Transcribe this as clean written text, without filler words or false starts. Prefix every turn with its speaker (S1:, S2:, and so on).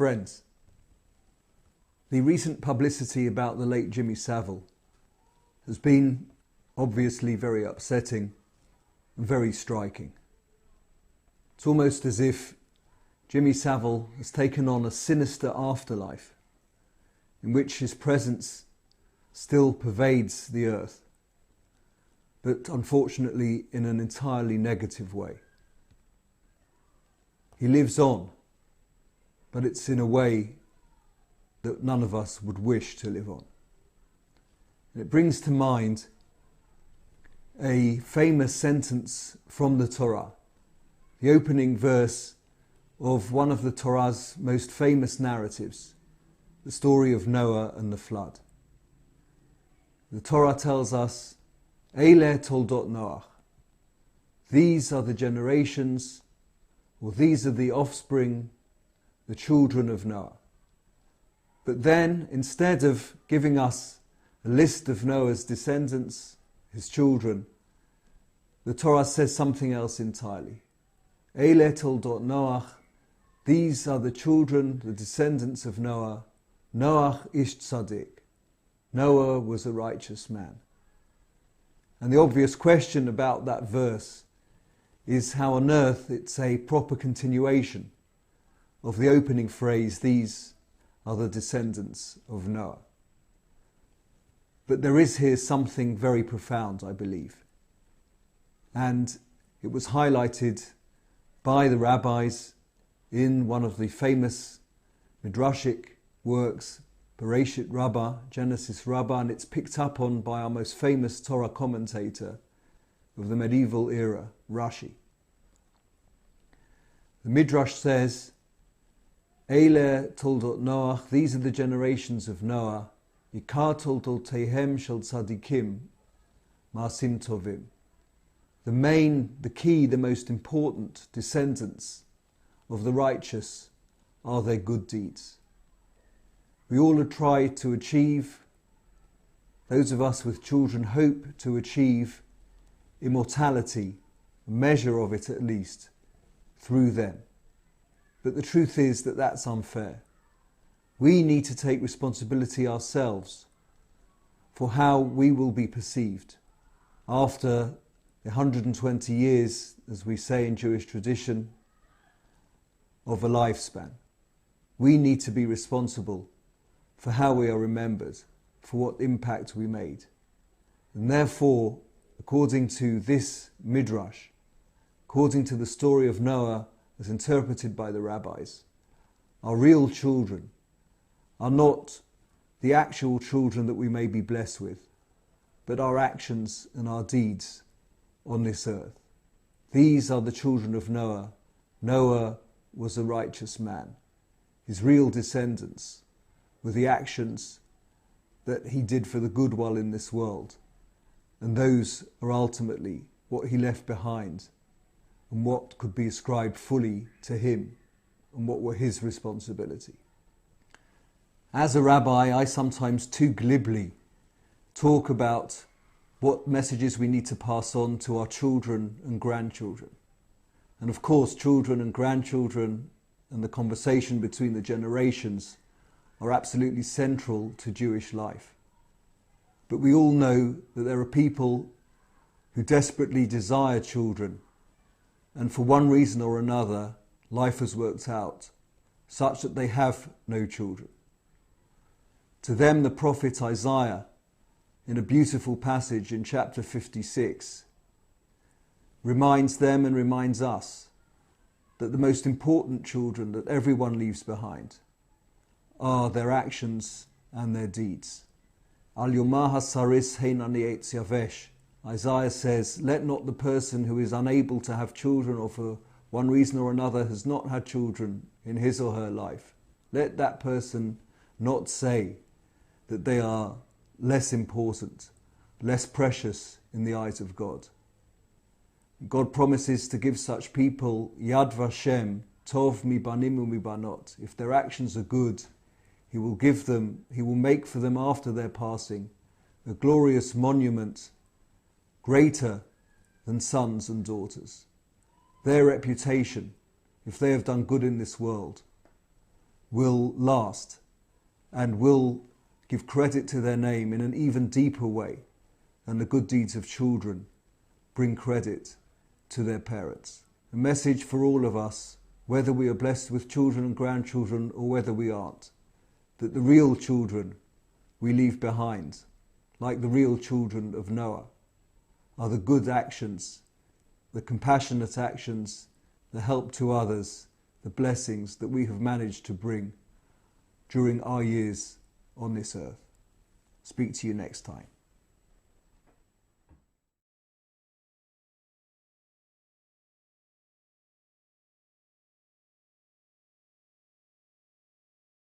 S1: Friends, the recent publicity about the late Jimmy Savile has been obviously very upsetting and very striking. It's almost as if Jimmy Savile has taken on a sinister afterlife in which his presence still pervades the earth, but unfortunately in an entirely negative way. He lives on, but it's in a way that none of us would wish to live on. And it brings to mind a famous sentence from the Torah, the opening verse of one of the Torah's most famous narratives, the story of Noah and the flood. The Torah tells us, Eile toldot Noach. These are the generations, or these are the offspring, the children of Noah. But then, instead of giving us a list of Noah's descendants, his children, the Torah says something else entirely. Eile toldot Noach. These are the children, the descendants of Noah. Noach ish tzaddik. Noah was a righteous man. And the obvious question about that verse is how on earth it's a proper continuation of the opening phrase, these are the descendants of Noah. But there is here something very profound, I believe. And it was highlighted by the rabbis in one of the famous midrashic works, Bereshit Rabbah, Genesis Rabbah, and it's picked up on by our most famous Torah commentator of the medieval era, Rashi. The Midrash says, Eile toldot Noach, these are the generations of Noah, Ikar toldoteihem shel tzadikim, Maasim tovim. The key, the most important descendants of the righteous are their good deeds. We all try to achieve, those of us with children hope to achieve immortality, a measure of it at least, through them. But the truth is that that's unfair. We need to take responsibility ourselves for how we will be perceived after 120 years, as we say in Jewish tradition, of a lifespan. We need to be responsible for how we are remembered, for what impact we made. And therefore, according to this midrash, according to the story of Noah as interpreted by the rabbis, our real children are not the actual children that we may be blessed with, but our actions and our deeds on this earth. These are the children of Noah. Noah was a righteous man. His real descendants were the actions that he did for the good while in this world. And those are ultimately what he left behind and what could be ascribed fully to him and what were his responsibility. As a rabbi, I sometimes too glibly talk about what messages we need to pass on to our children and grandchildren. And of course, children and grandchildren and the conversation between the generations are absolutely central to Jewish life. But we all know that there are people who desperately desire children, and for one reason or another, life has worked out such that they have no children. To them, the prophet Isaiah, in a beautiful passage in chapter 56, reminds them and reminds us that the most important children that everyone leaves behind are their actions and their deeds. Al yomah hasaris heinani eitz yavesh. Isaiah says, let not the person who is unable to have children or for one reason or another has not had children in his or her life, let that person not say that they are less important, less precious in the eyes of God. God promises to give such people Yad Vashem, Tov mi banim u mi banot. If their actions are good, He will give them, He will make for them after their passing a glorious monument greater than sons and daughters. Their reputation, if they have done good in this world, will last and will give credit to their name in an even deeper way than the good deeds of children bring credit to their parents. A message for all of us, whether we are blessed with children and grandchildren or whether we aren't, that the real children we leave behind, like the real children of Noah, are the good actions, the compassionate actions, the help to others, the blessings that we have managed to bring during our years on this earth. Speak to you next time.